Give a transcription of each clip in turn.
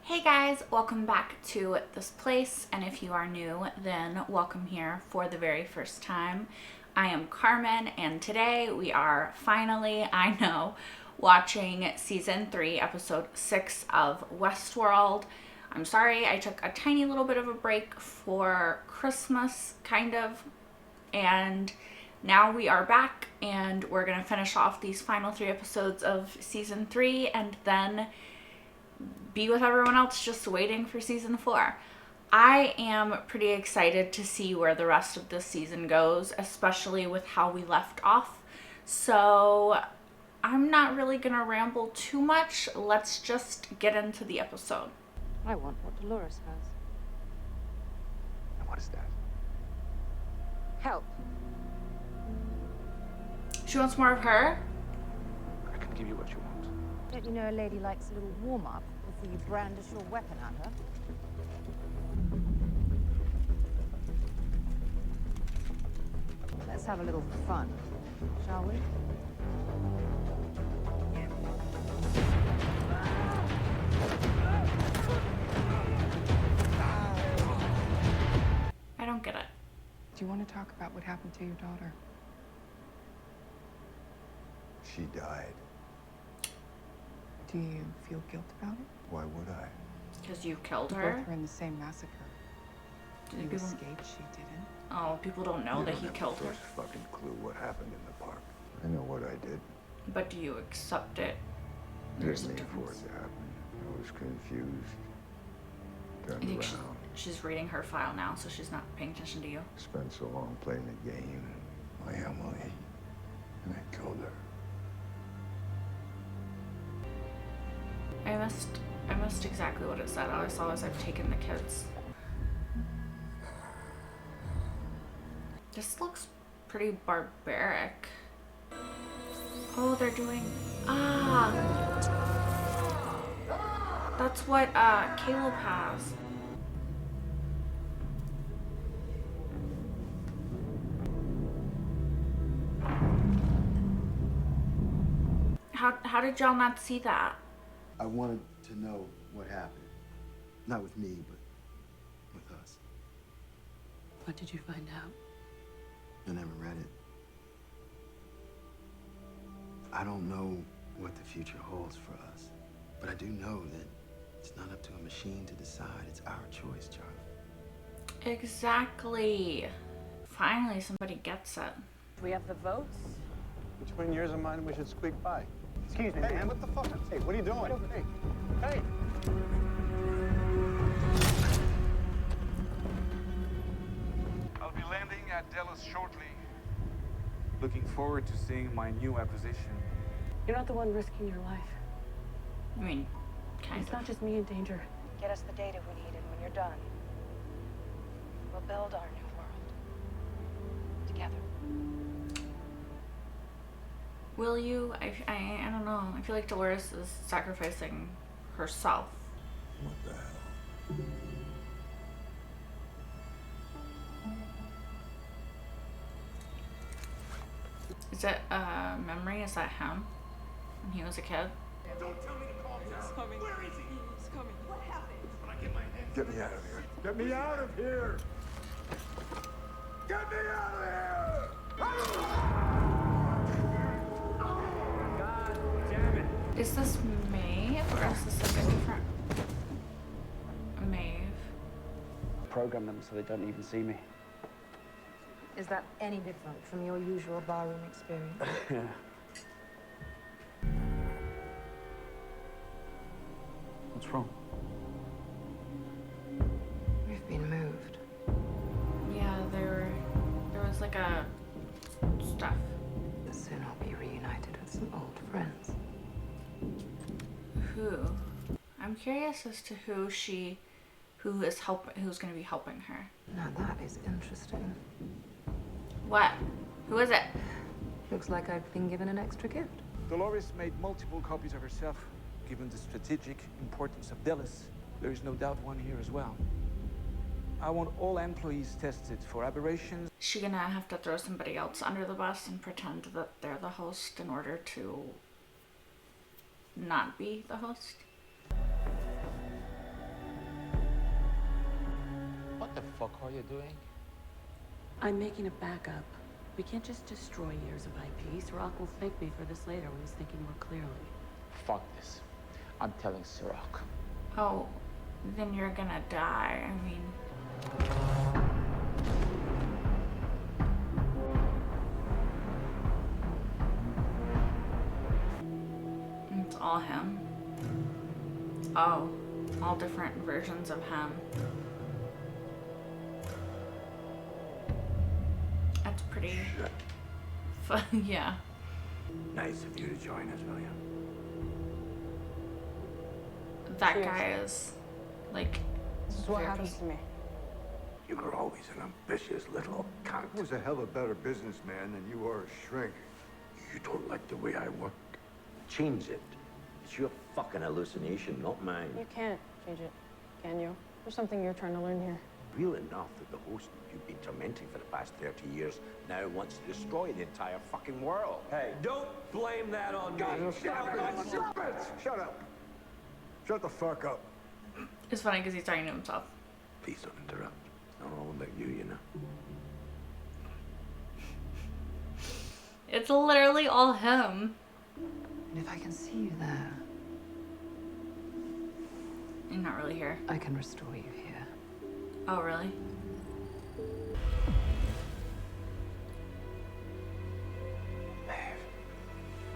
Hey guys, welcome back to this place, and if you are new, then welcome here for the very first time. I am Carmen, and today we are finally, I know, watching season 3, episode 6 of Westworld. I'm sorry, I took a tiny little bit of a break for Christmas, kind of, and now we are back, and we're gonna finish off these final 3 episodes of season 3, and then be with everyone else just waiting for season 4. I am pretty excited to see where the rest of this season goes, especially with how we left off. So I'm not really gonna ramble too much. Let's just get into the episode. I want what Dolores has. And what is that? Help. She wants more of her? I can give you what you want. Don't you know a lady likes a little warm-up before you brandish your weapon at her? Let's have a little fun, shall we? I don't get it. Do you want to talk about what happened to your daughter? She died. Do you feel guilt about it? Why would I? Because you killed You her? both were in the same massacre. Do You people... escaped, she didn't. Oh, people don't know that he killed her. First fucking clue what happened in the park. I know what I did. But do you accept it? There's a difference. For it to happen. I was confused. I Turned think around. she's reading her file now, so she's not paying attention to you. Spent so long playing the game. My Emily. And I killed her. I missed exactly what it said. All I saw was I've taken the kids. This looks pretty barbaric. Oh, they're doing... Ah! That's what Caleb has. How did y'all not see that? I wanted to know what happened. Not with me, but with us. What did you find out? I never read it. I don't know what the future holds for us, but I do know that it's not up to a machine to decide. It's our choice, Charlie. Exactly. Finally, somebody gets it. We have the votes. Between yours and mine, we should squeak by. Excuse me, man. What the fuck? Hey, what are you doing? Hey, hey. I'll be landing at Dallas shortly. Looking forward to seeing my new acquisition. You're not the one risking your life. I mean, kind It's of. not just me in danger. Get us the data we need, and when you're done, we'll build our new world. Together. Will you? I don't know. I feel like Dolores is sacrificing herself. What the hell? Is it a memory? Is that him when he was a kid? Don't tell me to calm down. He's coming. Where is he? He's coming. What happened? When I get my hands. Get me out of here. Get me out of here! Get me out of here! God damn it! Is this Maeve or is this like a different Maeve? Program them so they don't even see me. Is that any different from your usual barroom experience? Yeah. What's wrong? We've been moved. Yeah, there was like a stuff. Soon I'll be reunited with some old friends. Who? I'm curious as to who's going to be helping her. Now that is interesting. What? Who is it? Looks like I've been given an extra gift. Dolores made multiple copies of herself. Given the strategic importance of Dallas, there is no doubt one here as well. I want all employees tested for aberrations. Is she gonna have to throw somebody else under the bus and pretend that they're the host in order to not be the host? What the fuck are you doing? I'm making a backup. We can't just destroy years of IP. Serac will thank me for this later when he's thinking more clearly. Fuck this. I'm telling Serac. Oh, then you're gonna die. I mean... It's all him. Oh, all different versions of him. That's pretty fun, yeah. Nice of you to join us, William. That guy is, like, This is what happens to me. You were always an ambitious little cunt. I was a hell of a better businessman than you are a shrink. You don't like the way I work? Change it. It's your fucking hallucination, not mine. You can't change it, can you? There's something you're trying to learn here. Real enough that the host you've been tormenting for the past 30 years now wants to destroy the entire fucking world. Hey, don't blame that on me. Stop it! Stop it! Shut up. Shut the fuck up. It's funny because he's talking to himself. Please don't interrupt. It's not all about you, you know. It's literally all him. And if I can see you there, You're not really here. I can restore you here. Oh, really?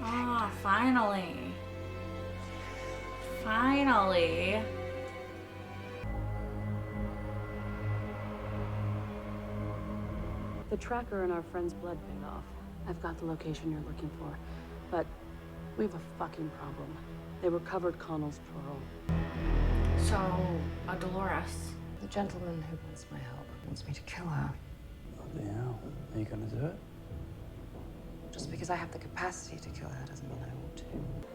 Ah, finally. Finally. The tracker in our friend's blood paid off. I've got the location you're looking for, but we have a fucking problem. They recovered Connell's parole. So, a Dolores. The gentleman who wants my help wants me to kill her. What the hell? Are you gonna do it? Just because I have the capacity to kill her doesn't mean I ought to.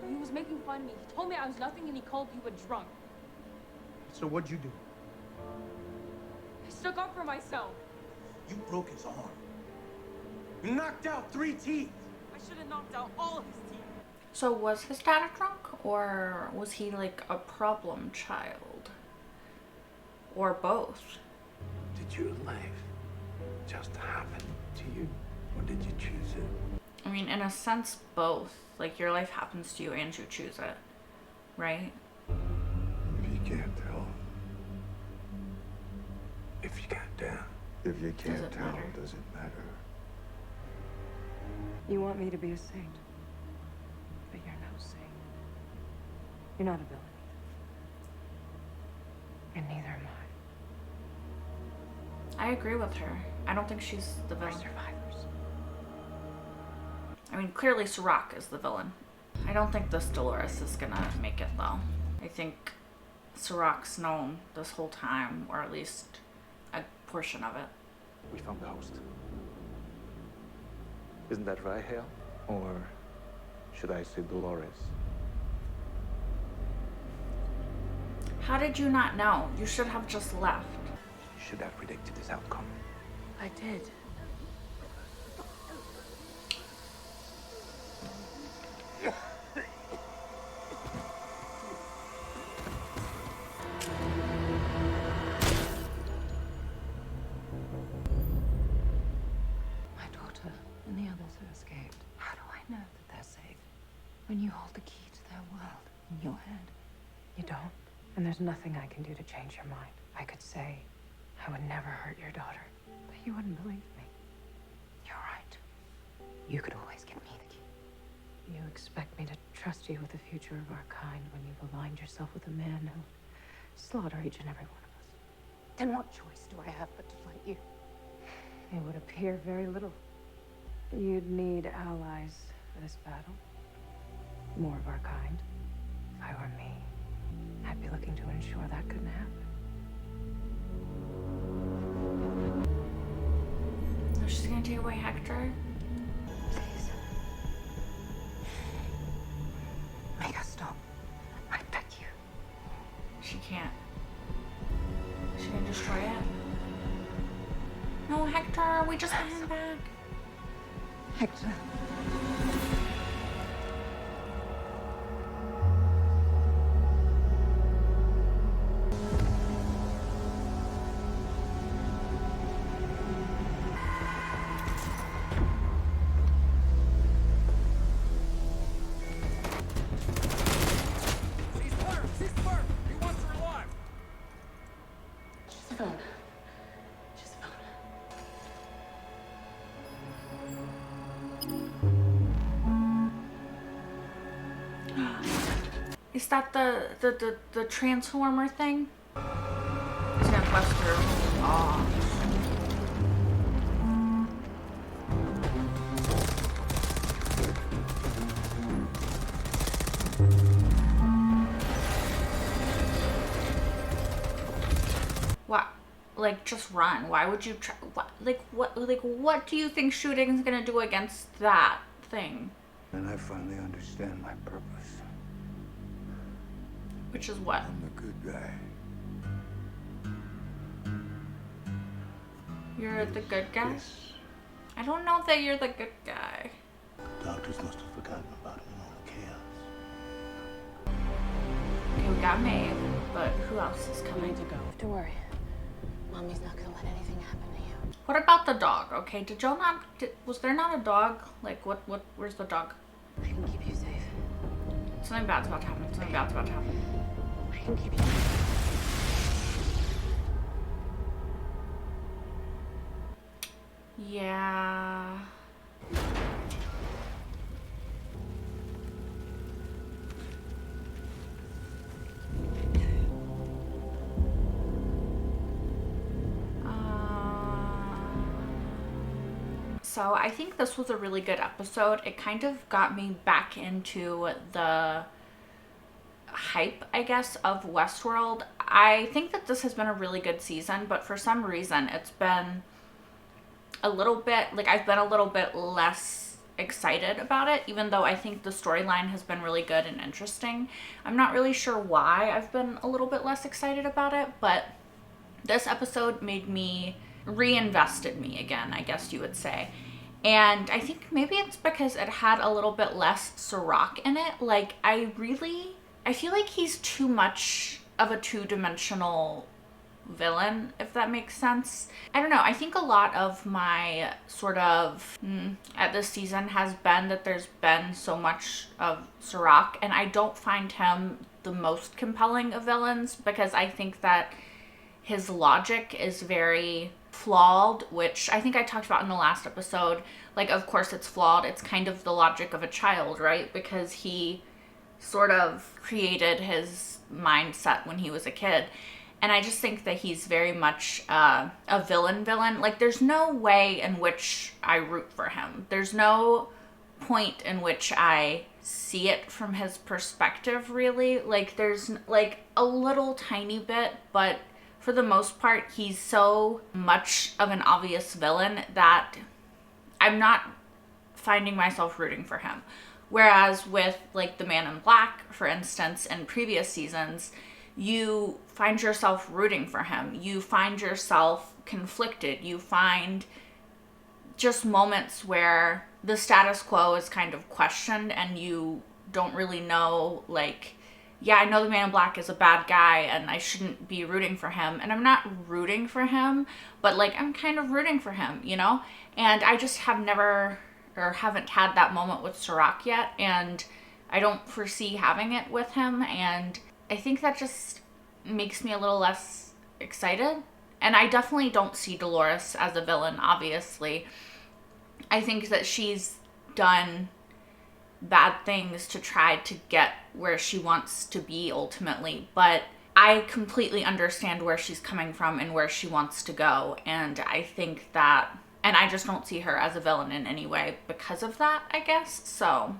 He was making fun of me. He told me I was nothing and he called you a drunk. So what'd you do? I stuck up for myself. You broke his arm. You knocked out 3 teeth. I should have knocked out all of his teeth. So was his dad a drunk, or was he like a problem child? Or both? Did your life just happen to you, or did you choose it? I mean, in a sense, both. Like, your life happens to you and you choose it, right? If you can't tell, if you can't tell, If you can't it tell, matter? does it matter? You want me to be a saint, but you're no saint. You're not a villain either. And neither am I. I agree with her. I don't think she's the We're villain. survivors. I mean, clearly Serac is the villain. I don't think this Dolores is gonna make it, though. I think Serac's known this whole time, or at least a portion of it. We found the host. Isn't that right, Hale? Or should I say Dolores? How did you not know? You should have just left. You should have predicted this outcome. I did. My daughter and the others who escaped. How do I know that they're safe? When you hold the key to their world in your head. You don't. And there's nothing I can do to change your mind. I could say, I would never hurt your daughter. But you wouldn't believe me. You're right. You could always give me the key. You expect me to trust you with the future of our kind when you've aligned yourself with a man who slaughter each and every one of us. Then what choice do I have but to fight you? It would appear very little. You'd need allies for this battle. More of our kind. If I were me, I'd be looking to ensure that couldn't happen. Oh, she's gonna take away Hector? Please. Make her stop. I beg you. She can't. She can destroy it. No, Hector, we just got him back. Hector. the phone. Just the phone. Is that the transformer thing? It's gonna bust through. Oh. What? Like, just run. Why would you try? What do you think shooting is gonna do against that thing? And I finally understand my purpose. Which is what? I'm the good guy. You're the good guy? Yes. I don't know that you're the good guy. Doctors must have forgotten about him in all the chaos. Okay, we got Maeve, but who else is I coming? need to go. Don't worry. Mommy's not gonna let anything happen to you. What about the dog? Okay, did Joe not? Was there not a dog? Like, what? Where's the dog? I can keep you safe. Something bad's about to happen. Something bad's about to happen. I can keep you safe. Yeah. So I think this was a really good episode. It kind of got me back into the hype, I guess, of Westworld. I think that this has been a really good season, but for some reason it's been a little bit, like, I've been a little bit less excited about it, even though I think the storyline has been really good and interesting. I'm not really sure why I've been a little bit less excited about it, but this episode made me, reinvested me again, I guess you would say. And I think maybe it's because it had a little bit less Serac in it. Like, I feel like he's too much of a two-dimensional villain, if that makes sense. I don't know. I think a lot of my sort of at this season has been that there's been so much of Serac, and I don't find him the most compelling of villains because I think that his logic is very flawed, which I think I talked about in the last episode. Like, of course it's flawed. It's kind of the logic of a child, right? Because he sort of created his mindset when he was a kid. And I just think that he's very much a villain. Like, there's no way in which I root for him. There's no point in which I see it from his perspective, really. Like, there's, like, a little tiny bit, but for the most part, he's so much of an obvious villain that I'm not finding myself rooting for him. Whereas with, like, the Man in Black, for instance, in previous seasons, you find yourself rooting for him. You find yourself conflicted. You find just moments where the status quo is kind of questioned and you don't really know, like, yeah, I know the Man in Black is a bad guy and I shouldn't be rooting for him. And I'm not rooting for him, but, like, I'm kind of rooting for him, you know? And I just haven't had that moment with Serac yet. And I don't foresee having it with him. And I think that just makes me a little less excited. And I definitely don't see Dolores as a villain, obviously. I think that she's done bad things to try to get where she wants to be ultimately, but I completely understand where she's coming from and where she wants to go, and I think that, and I just don't see her as a villain in any way because of that, I guess. So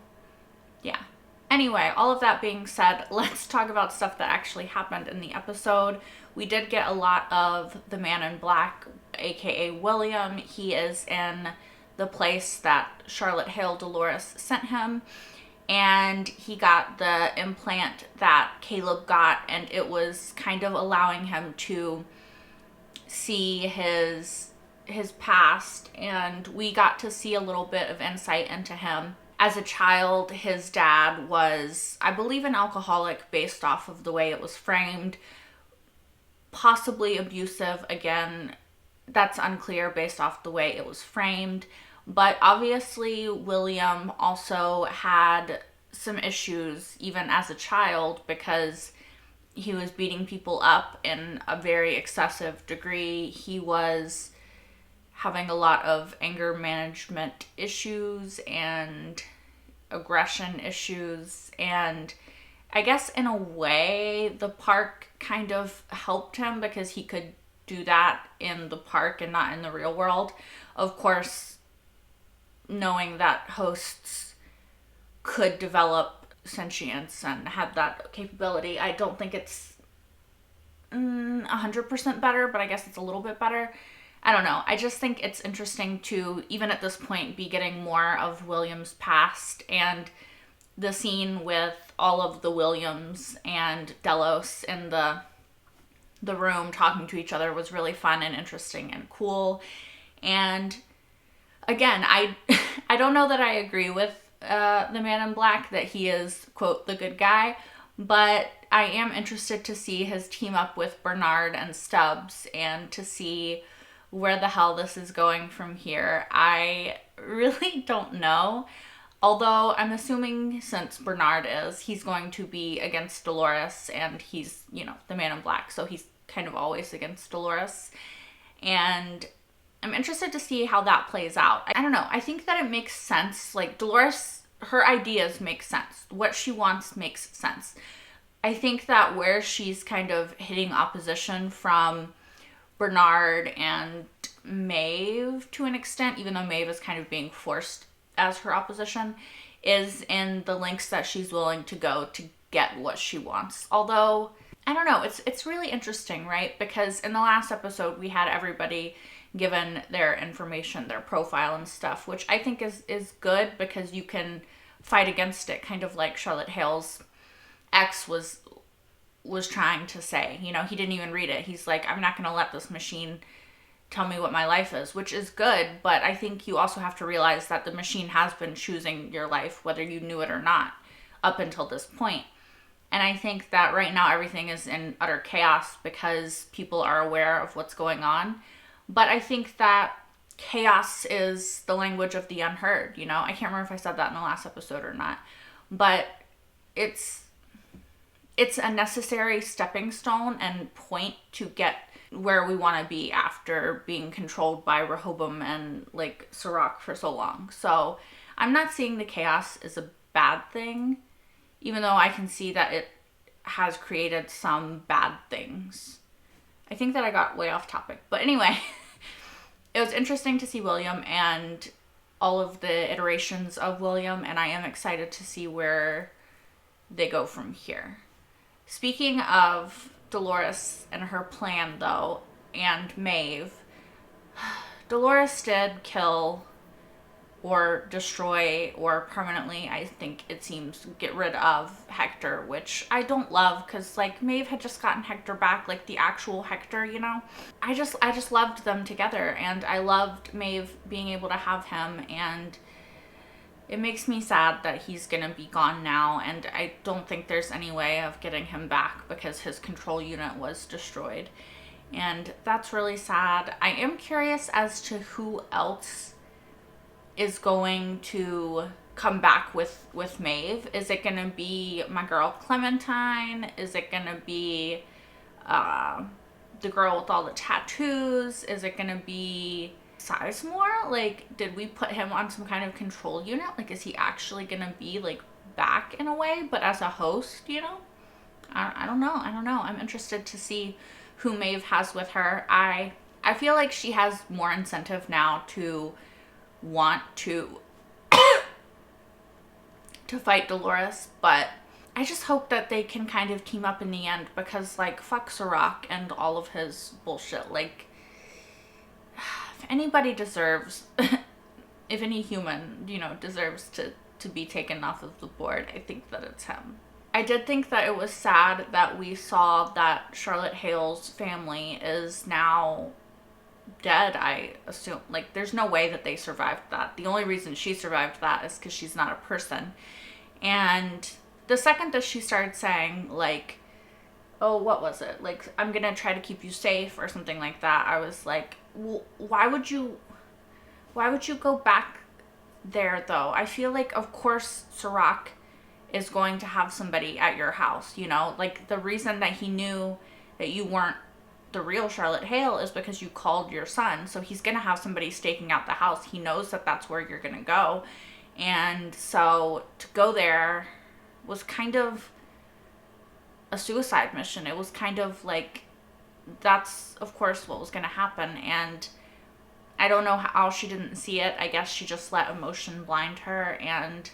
yeah. Anyway, all of that being said, let's talk about stuff that actually happened in the episode. We did get a lot of the Man in Black, aka William. He is in the place that Charlotte Hale Dolores sent him, and he got the implant that Caleb got, and it was kind of allowing him to see his past, and we got to see a little bit of insight into him. As a child, his dad was, I believe, an alcoholic based off of the way it was framed, possibly abusive. Again, that's unclear based off the way it was framed. But obviously, William also had some issues even as a child because he was beating people up in a very excessive degree. He was having a lot of anger management issues and aggression issues, and I guess in a way the park kind of helped him because he could do that in the park and not in the real world. Of course, knowing that hosts could develop sentience and had that capability, I don't think it's 100% better, but I guess it's a little bit better. I don't know. I just think it's interesting to, even at this point, be getting more of William's past, and the scene with all of the Williams and Delos in the room talking to each other was really fun and interesting and cool. And again, I don't know that I agree with the Man in Black that he is, quote, the good guy, but I am interested to see his team up with Bernard and Stubbs and to see where the hell this is going from here. I really don't know. Although I'm assuming since Bernard he's going to be against Dolores, and he's, you know, the Man in Black, so he's kind of always against Dolores. And I'm interested to see how that plays out. I don't know. I think that it makes sense. Like, Dolores, her ideas make sense. What she wants makes sense. I think that where she's kind of hitting opposition from Bernard and Maeve to an extent, even though Maeve is kind of being forced as her opposition, is in the lengths that she's willing to go to get what she wants. Although, I don't know, it's really interesting, right? Because in the last episode, we had everybody given their information, their profile and stuff, which I think is good because you can fight against it, kind of like Charlotte Hale's ex was trying to say. You know, he didn't even read it. He's like, I'm not going to let this machine tell me what my life is, which is good, but I think you also have to realize that the machine has been choosing your life, whether you knew it or not, up until this point. And I think that right now everything is in utter chaos because people are aware of what's going on. But I think that chaos is the language of the unheard, you know? I can't remember if I said that in the last episode or not. But it's a necessary stepping stone and point to get where we want to be after being controlled by Rehoboam and, like, Serac for so long. So I'm not seeing the chaos as a bad thing, even though I can see that it has created some bad things. I think that I got way off topic. But anyway, it was interesting to see William and all of the iterations of William, and I am excited to see where they go from here. Speaking of Dolores and her plan, though, and Maeve, Dolores did kill or destroy or permanently, I think it seems, get rid of Hector, which I don't love because, like, Maeve had just gotten Hector back, like the actual Hector, you know? I just loved them together, and I loved Maeve being able to have him, and it makes me sad that he's gonna be gone now, and I don't think there's any way of getting him back because his control unit was destroyed. And that's really sad. I am curious as to who else is going to come back with Maeve. Is it gonna be my girl Clementine? Is it gonna be the girl with all the tattoos? Is it gonna be Sizemore? Like, did we put him on some kind of control unit? Like, is he actually gonna be, like, back in a way, but as a host, you know? I don't know. I'm interested to see who Maeve has with her. I feel like she has more incentive now to want to to fight Dolores, but I just hope that they can kind of team up in the end because, like, fuck Serac and all of his bullshit. Like, if anybody deserves, if any human, you know, deserves to be taken off of the board, I think that it's him. I did think that it was sad that we saw that Charlotte Hale's family is now dead, I assume. Like, there's no way that they survived that. The only reason she survived that is because she's not a person. And the second that she started saying, like, oh, what was it? Like, I'm gonna try to keep you safe or something like that, I was like, well, why would you go back there, though? I feel like, of course, Serac is going to have somebody at your house, you know? Like, the reason that he knew that you weren't the real Charlotte Hale is because you called your son. So he's going to have somebody staking out the house. He knows that that's where you're going to go. And so to go there was kind of a suicide mission. It was kind of like, that's of course what was going to happen. And I don't know how she didn't see it. I guess she just let emotion blind her. And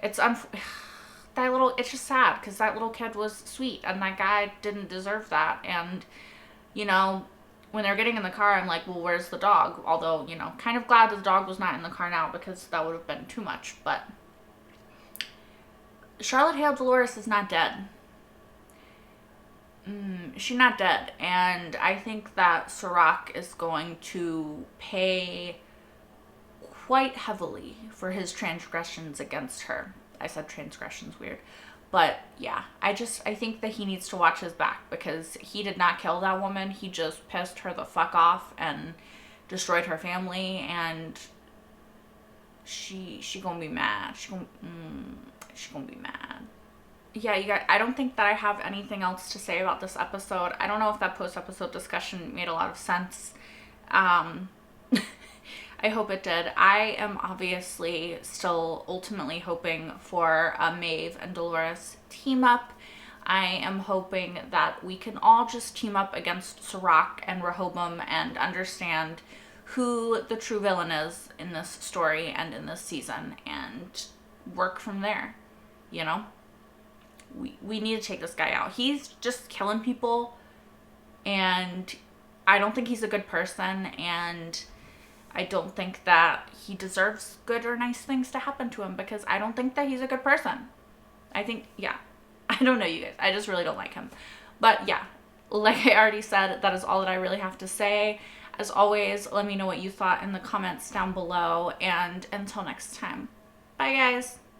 it's it's just sad because that little kid was sweet and that guy didn't deserve that. And, you know, when they're getting in the car, I'm like, well, where's the dog? Although, you know, kind of glad that the dog was not in the car now because that would have been too much. But Charlotte Hale Dolores is not dead. She's not dead. And I think that Serac is going to pay quite heavily for his transgressions against her. I said transgressions, weird. But yeah, I think that he needs to watch his back because he did not kill that woman. He just pissed her the fuck off and destroyed her family, and she gonna be mad. She gonna be mad. Yeah, you guys, I don't think that I have anything else to say about this episode. I don't know if that post-episode discussion made a lot of sense. I hope it did. I am obviously still ultimately hoping for a Maeve and Dolores team up. I am hoping that we can all just team up against Serac and Rehoboam and understand who the true villain is in this story and in this season and work from there, you know? We need to take this guy out. He's just killing people, and I don't think he's a good person, and I don't think that he deserves good or nice things to happen to him because I don't think that he's a good person. I think, yeah. I don't know, you guys. I just really don't like him. But yeah, like I already said, that is all that I really have to say. As always, let me know what you thought in the comments down below, and until next time. Bye, guys.